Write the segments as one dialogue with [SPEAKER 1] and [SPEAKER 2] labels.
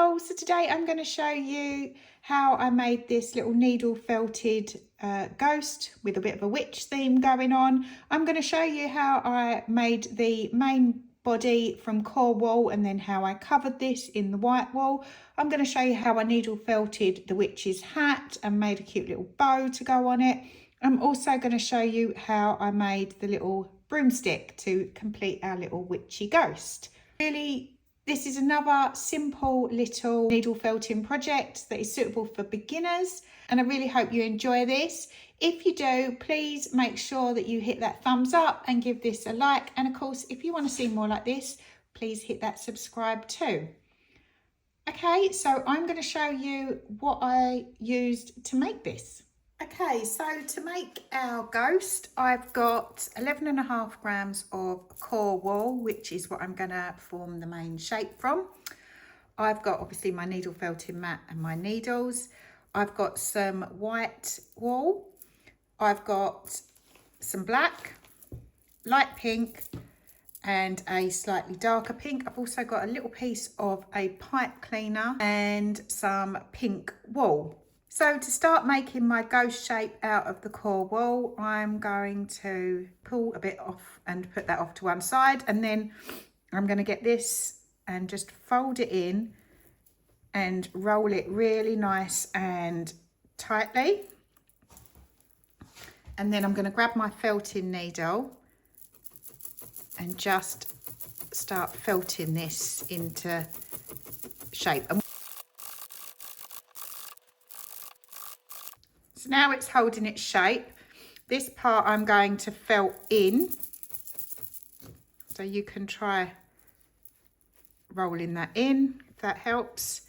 [SPEAKER 1] Hello, so today I'm going to show you how I made this little needle felted ghost with a bit of a witch theme going on. I'm going to show you how I made the main body from core wool and then how I covered this in the white wool. I'm going to show you how I needle felted the witch's hat and made a cute little bow to go on it. I'm also going to show you how I made the little broomstick to complete our little witchy ghost. Really, this is another simple little needle felting project that is suitable for beginners, and I really hope you enjoy this. If you do, please make sure that you hit that thumbs up and give this a like, and of course if you want to see more like this, please hit that subscribe too. Okay, so I'm going to show you what I used to make this. Okay, so to make our ghost, I've got 11.5 grams of core wool, which is what I'm going to form the main shape from. I've got obviously my needle felting mat and my needles. I've got some white wool. I've got some black, light pink, and a slightly darker pink. I've also got a little piece of a pipe cleaner and some pink wool. So to start making my ghost shape out of the core wool, I'm going to pull a bit off and put that off to one side, and then I'm going to get this and just fold it in and roll it really nice and tightly. And then I'm going to grab my felting needle and just start felting this into shape. So now it's holding its shape. This part I'm going to felt in. So you can try rolling that in, if that helps.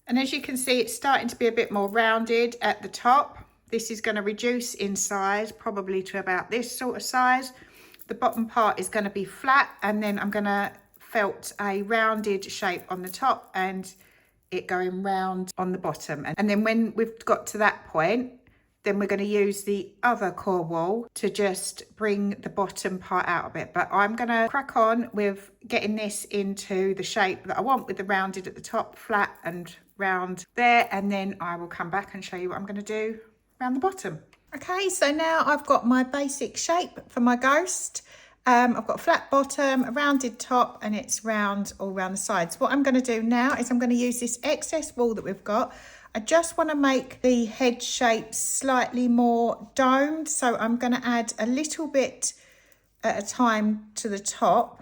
[SPEAKER 1] And as you can see, it's starting to be a bit more rounded at the top. This is going to reduce in size, probably to about this sort of size. The bottom part is going to be flat, and then I'm going to felt a rounded shape on the top and it going round on the bottom. And then when we've got to that point, then we're going to use the other core wool to just bring the bottom part out a bit. But I'm going to crack on with getting this into the shape that I want, with the rounded at the top, flat and round there, and then I will come back and show you what I'm going to do around the bottom. Okay, so now I've got my basic shape for my ghost. I've got a flat bottom, a rounded top, and it's round all around the sides. What I'm going to do now is I'm going to use this excess wool that we've got. I just want to make the head shape slightly more domed, so I'm going to add a little bit at a time to the top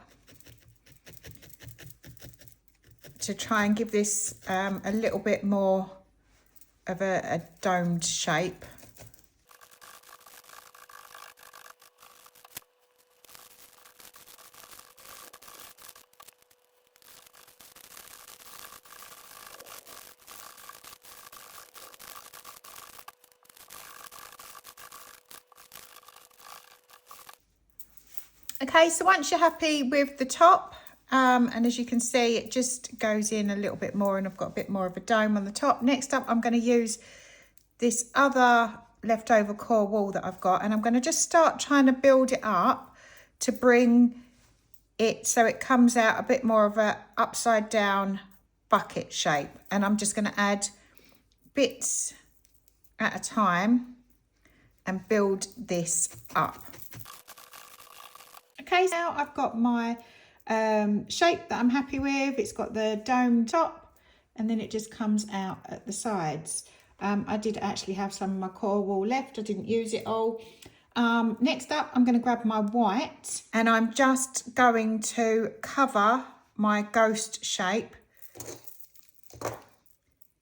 [SPEAKER 1] to try and give this a little bit more of a domed shape. Okay, so once you're happy with the top, and as you can see, it just goes in a little bit more, and I've got a bit more of a dome on the top. Next up, I'm going to use this other leftover core wool that I've got, and I'm going to just start trying to build it up to bring it so it comes out a bit more of a upside down bucket shape. And I'm just going to add bits at a time and build this up. Okay, so now I've got my shape that I'm happy with. It's got the dome top, and then it just comes out at the sides. I did actually have some of my core wool left. I didn't use it all. Next up, I'm going to grab my white, and I'm just going to cover my ghost shape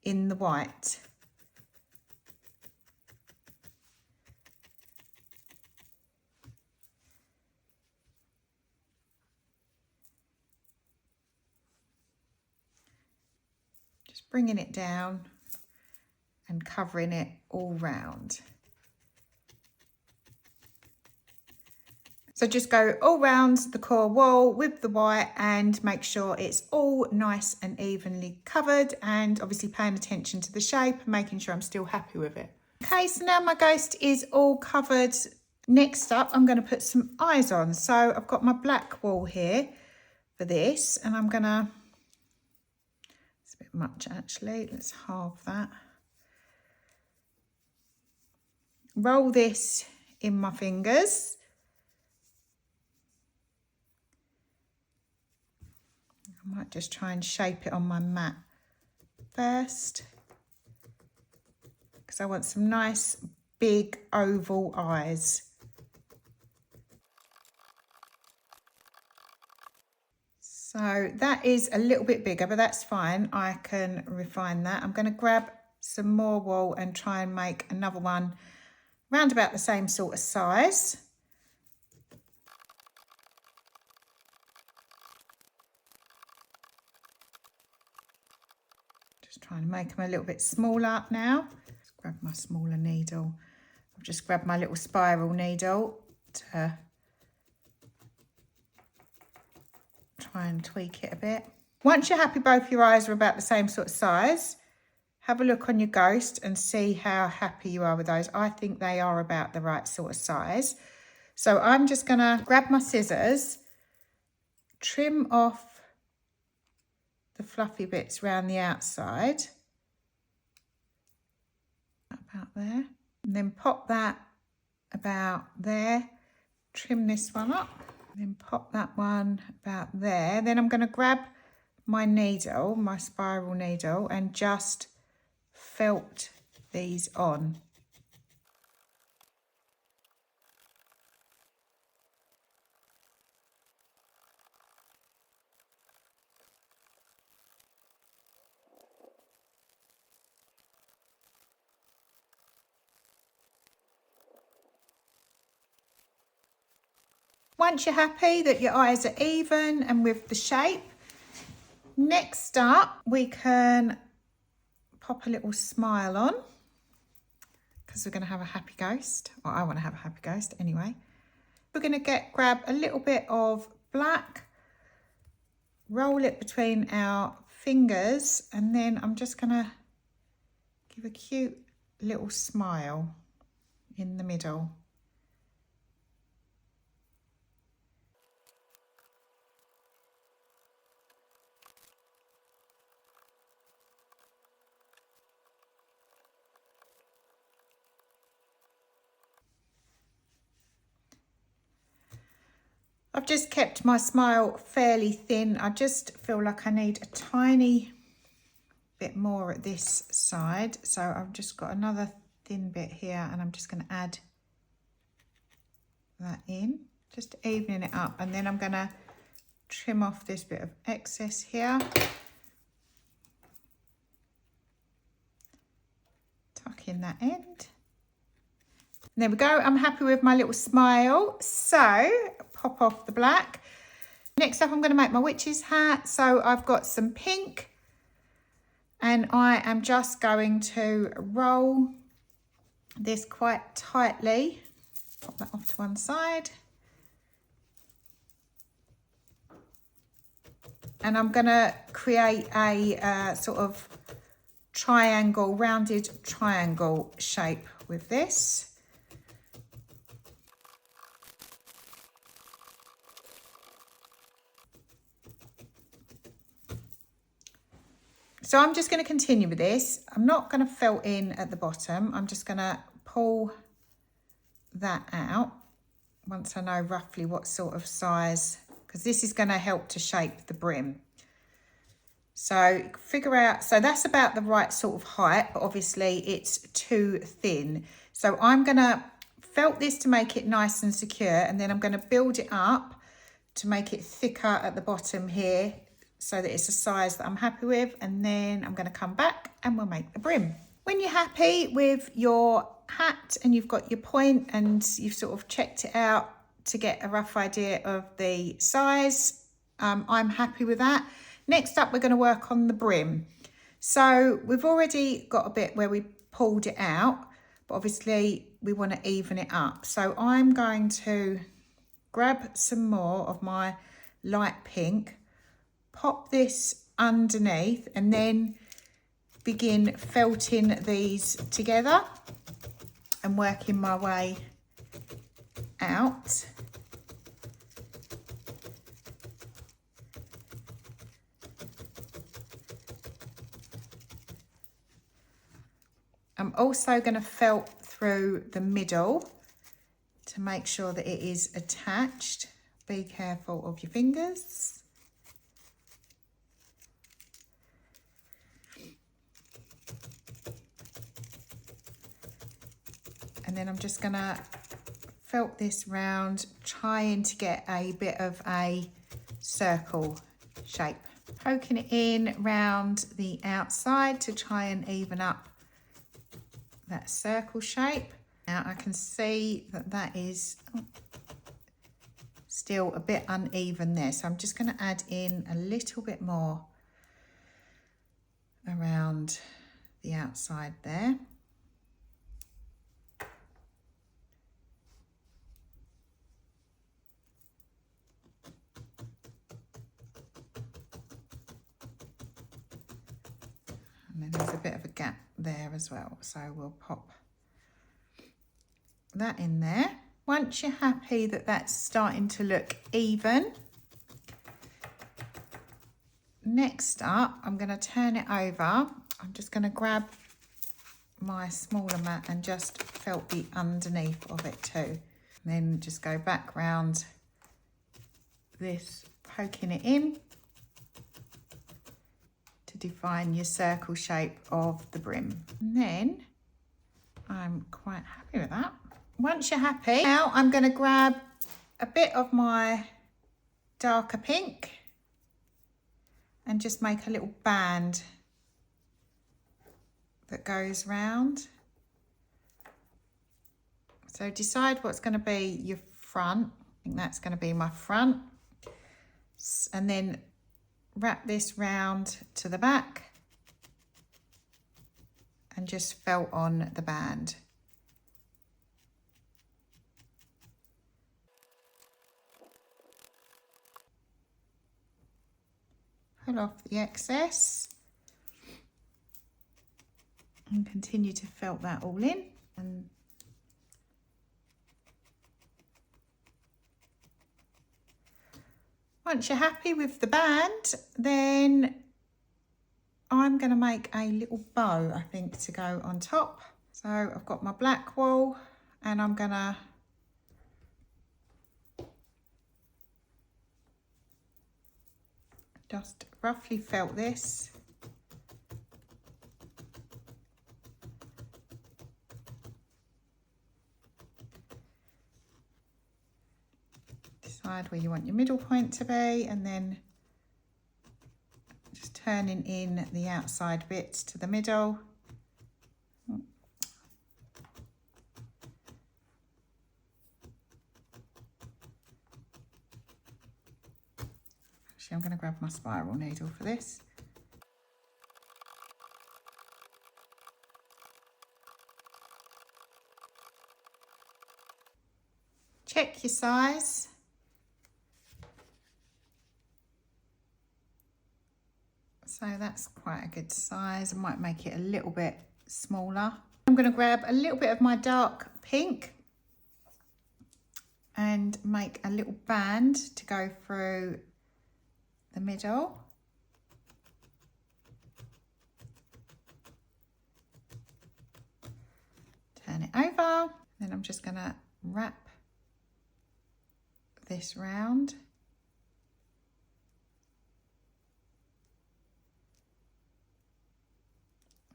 [SPEAKER 1] in the white. Just bringing it down and covering it all round. So just go all round the core wool with the white and make sure it's all nice and evenly covered, and obviously paying attention to the shape and making sure I'm still happy with it. Okay, so now my ghost is all covered Next up, I'm going to put some eyes on. So I've got my black wool here for this, and I'm going to, it's a bit much actually, let's halve that. Roll this in my fingers. I might just try and shape it on my mat first, because I want some nice big oval eyes. So that is a little bit bigger, but that's fine. I can refine that. I'm going to grab some more wool and try and make another one round about the same sort of size. Just trying to make them a little bit smaller now. Let's grab my smaller needle. I've just grabbed my little spiral needle to try and tweak it a bit. Once you're happy both your eyes are about the same sort of size, have a look on your ghost and see how happy you are with those. I think they are about the right sort of size. So I'm just gonna grab my scissors, trim off the fluffy bits around the outside, about there, and then pop that about there, trim this one up, then pop that one about there. Then I'm going to grab my needle, my spiral needle, and just felt these on. Once you're happy that your eyes are even and with the shape, next up we can pop a little smile on, because we're going to have a happy ghost, or I want to have a happy ghost anyway. We're going to grab a little bit of black, roll it between our fingers, and then I'm just going to give a cute little smile in the middle. I've just kept my smile fairly thin. I just feel like I need a tiny bit more at this side. So I've just got another thin bit here, and I'm just going to add that in, just evening it up. And then I'm going to trim off this bit of excess here. Tuck in that end. And there we go. I'm happy with my little smile. So pop off the black. Next up, I'm going to make my witch's hat. So I've got some pink, and I am just going to roll this quite tightly. Pop that off to one side. And I'm going to create a sort of triangle, rounded triangle shape with this. So I'm just going to continue with this. I'm not going to felt in at the bottom. I'm just going to pull that out once I know roughly what sort of size, because this is going to help to shape the brim. So figure out, so that's about the right sort of height, but obviously it's too thin. So I'm going to felt this to make it nice and secure, and then I'm going to build it up to make it thicker at the bottom here, so that it's a size that I'm happy with, and then I'm going to come back and we'll make the brim. When you're happy with your hat and you've got your point and you've sort of checked it out to get a rough idea of the size, I'm happy with that. Next up, we're going to work on the brim. So we've already got a bit where we pulled it out, but obviously we want to even it up. So I'm going to grab some more of my light pink, pop this underneath, and then begin felting these together and working my way out. I'm also going to felt through the middle to make sure that it is attached. Be careful of your fingers. And then I'm just going to felt this round, trying to get a bit of a circle shape. Poking it in round the outside to try and even up that circle shape. Now I can see that that is still a bit uneven there, so I'm just going to add in a little bit more around the outside there. And then there's a bit of a gap there as well, so we'll pop that in there. Once you're happy that that's starting to look even, next up I'm going to turn it over. I'm just going to grab my smaller mat and just felt the underneath of it too. And then just go back round this, poking it in to define your circle shape of the brim. And then I'm quite happy with that. Once you're happy, now I'm going to grab a bit of my darker pink and just make a little band that goes round. So decide what's going to be your front. I think that's going to be my front. And then wrap this round to the back and just felt on the band. Pull off the excess and continue to felt that all in. And once you're happy with the band, then I'm going to make a little bow, I think, to go on top. So I've got my black wool and I'm going to just roughly felt this. Decide where you want your middle point to be and then just turning in the outside bits to the middle. Actually, I'm going to grab my spiral needle for this. Check your size. So that's quite a good size. I might make it a little bit smaller. I'm going to grab a little bit of my dark pink and make a little band to go through the middle. Turn it over. Then I'm just going to wrap this round.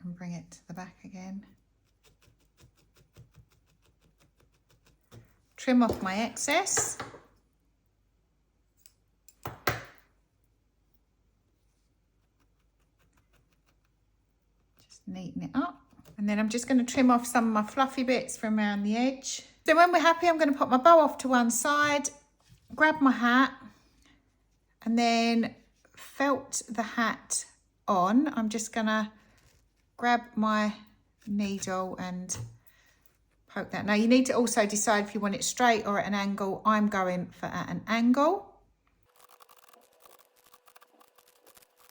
[SPEAKER 1] And bring it to the back again. Trim off my excess. Just neaten it up. And then I'm just going to trim off some of my fluffy bits from around the edge. So when we're happy, I'm going to pop my bow off to one side, grab my hat, and then felt the hat on. I'm just going to grab my needle and poke that. Now you need to also decide if you want it straight or at an angle. I'm going for at an angle.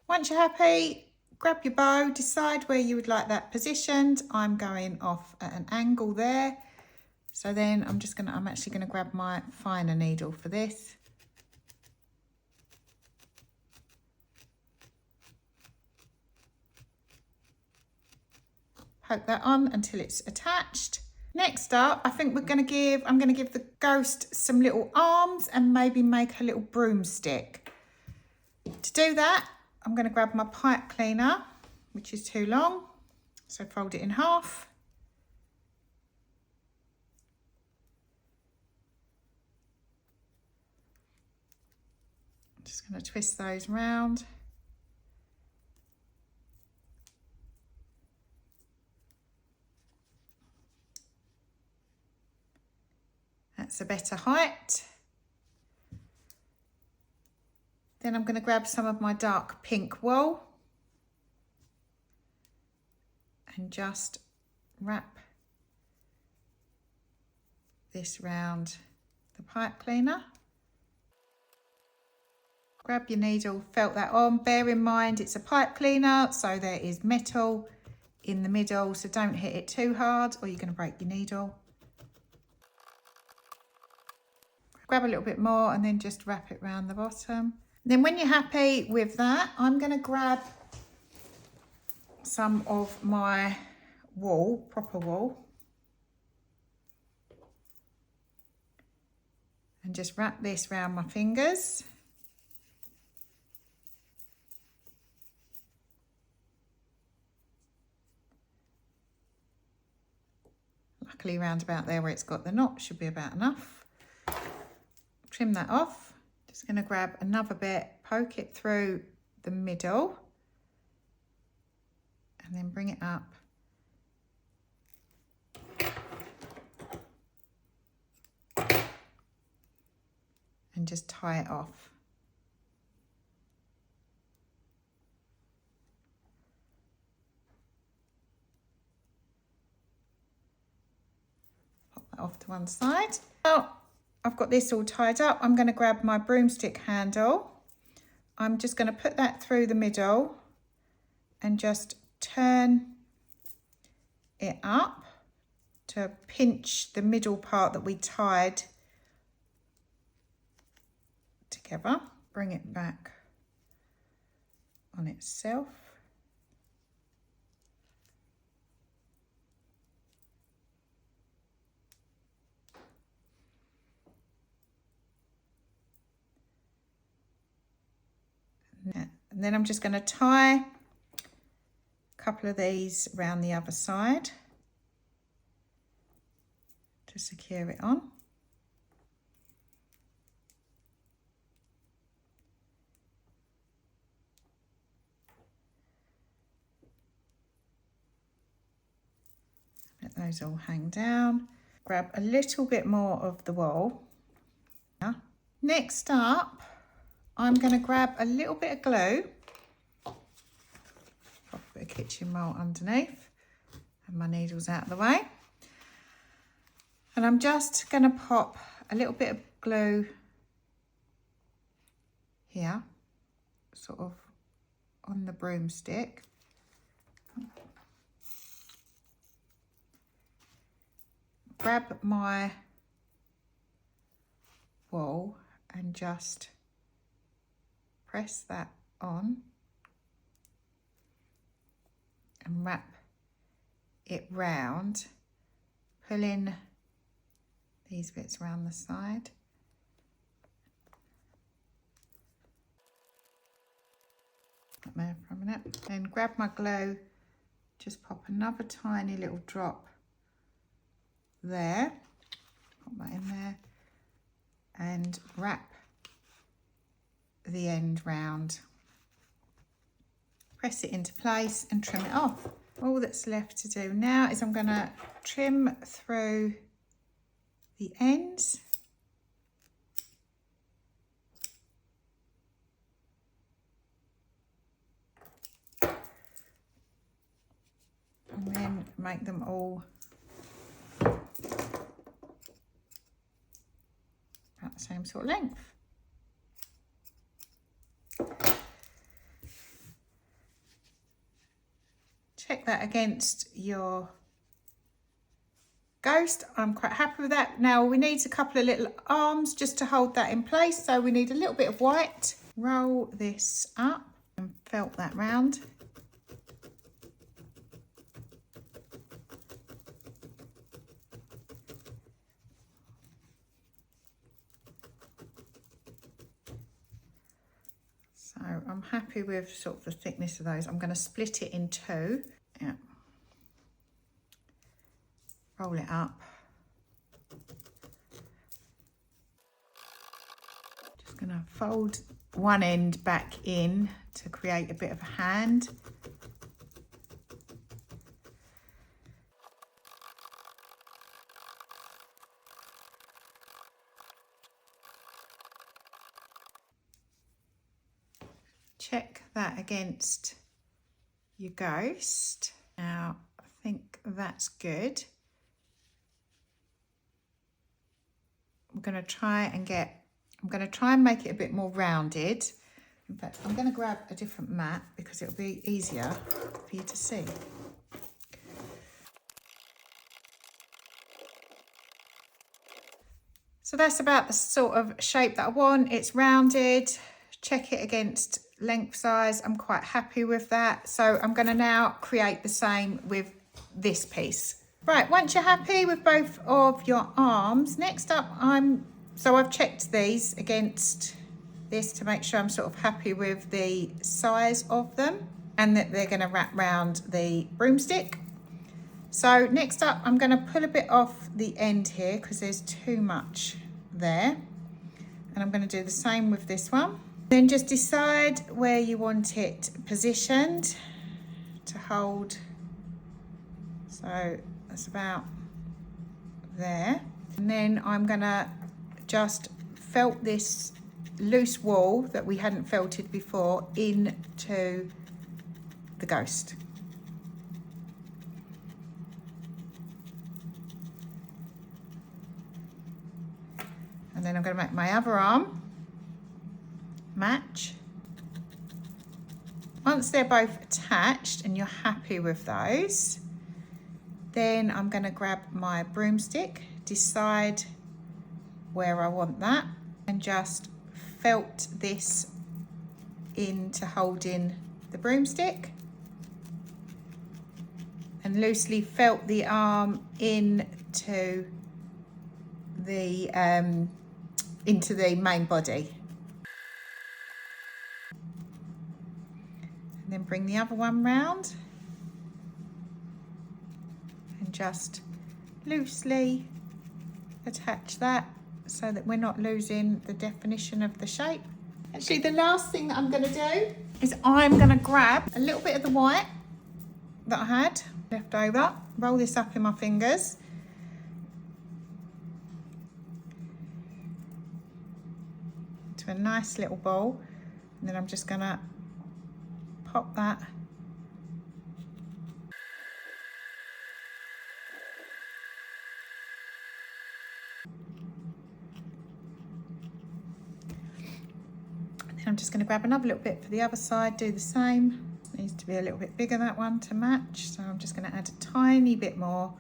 [SPEAKER 1] Once you're happy, grab your bow, decide where you would like that positioned. I'm going off at an angle there. So then I'm actually gonna grab my finer needle for this. Poke that on until it's attached. Next up, I think I'm gonna give the ghost some little arms and maybe make a little broomstick. To do that, I'm gonna grab my pipe cleaner, which is too long. So fold it in half. I'm just gonna twist those round. That's a better height. Then I'm going to grab some of my dark pink wool and just wrap this round the pipe cleaner. Grab your needle, felt that on. Bear in mind it's a pipe cleaner, so there is metal in the middle, so don't hit it too hard or you're going to break your needle. Grab a little bit more and then just wrap it around the bottom. Then when you're happy with that, I'm going to grab some of my wool, proper wool, and just wrap this around my fingers. Luckily round about there where it's got the knot should be about enough. Trim that off. Just going to grab another bit, poke it through the middle and then bring it up. And just tie it off. Pop that off to one side. Oh, I've got this all tied up. I'm going to grab my broomstick handle. I'm just going to put that through the middle and just turn it up to pinch the middle part that we tied together. Bring it back on itself. And then I'm just going to tie a couple of these around the other side to secure it on. Let those all hang down. Grab a little bit more of the wool. Next up, I'm going to grab a little bit of glue, pop a bit of kitchen malt underneath, and my needles out of the way. And I'm just going to pop a little bit of glue here, sort of on the broomstick. Grab my wool and just press that on and wrap it round, pull in these bits around the side. Up there for a minute. Then grab my glue, just pop another tiny little drop there, pop that in there and wrap the end round. Press it into place and trim it off. All that's left to do now is I'm going to trim through the ends. And then make them all about the same sort of length. Check that against your ghost. I'm quite happy with that. Now we need a couple of little arms just to hold that in place. So we need a little bit of white. Roll this up and felt that round. So I'm happy with sort of the thickness of those. I'm going to split it in two. Yeah. Roll it up. Just going to fold one end back in to create a bit of a hand. Check that against your ghost. Now, I think that's good. I'm going to try and make it a bit more rounded. In fact, I'm going to grab a different mat because it'll be easier for you to see. So that's about the sort of shape that I want. It's rounded. Check it against length size. I'm quite happy with that. So I'm going to now create the same with this piece. Right, once you're happy with both of your arms, next up I've checked these against this to make sure I'm sort of happy with the size of them and that they're going to wrap round the broomstick. So next up I'm going to pull a bit off the end here because there's too much there, and I'm going to do the same with this one. Then just decide where you want it positioned to hold. So that's about there. And then I'm gonna just felt this loose wall that we hadn't felted before into the ghost. And then I'm gonna make my other arm match. Once they're both attached and you're happy with those, then I'm going to grab my broomstick, decide where I want that, and just felt this into holding the broomstick, and loosely felt the arm into the main body. And then bring the other one round and just loosely attach that so that we're not losing the definition of the shape. Actually, the last thing that I'm going to do is I'm going to grab a little bit of the white that I had left over, roll this up in my fingers, to a nice little ball, and then I'm just going to pop that and then I'm just going to grab another little bit for the other side, do the same. Needs to be a little bit bigger, that one, to match, so I'm just going to add a tiny bit more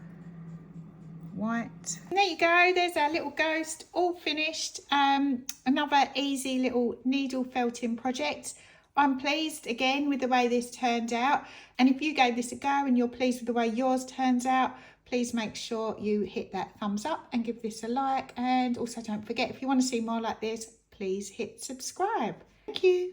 [SPEAKER 1] white. And there you go, there's our little ghost all finished. Another easy little needle felting project. I'm pleased again with the way this turned out, and if you gave this a go and you're pleased with the way yours turns out, please make sure you hit that thumbs up and give this a like, and also don't forget, if you want to see more like this, please hit subscribe. Thank you.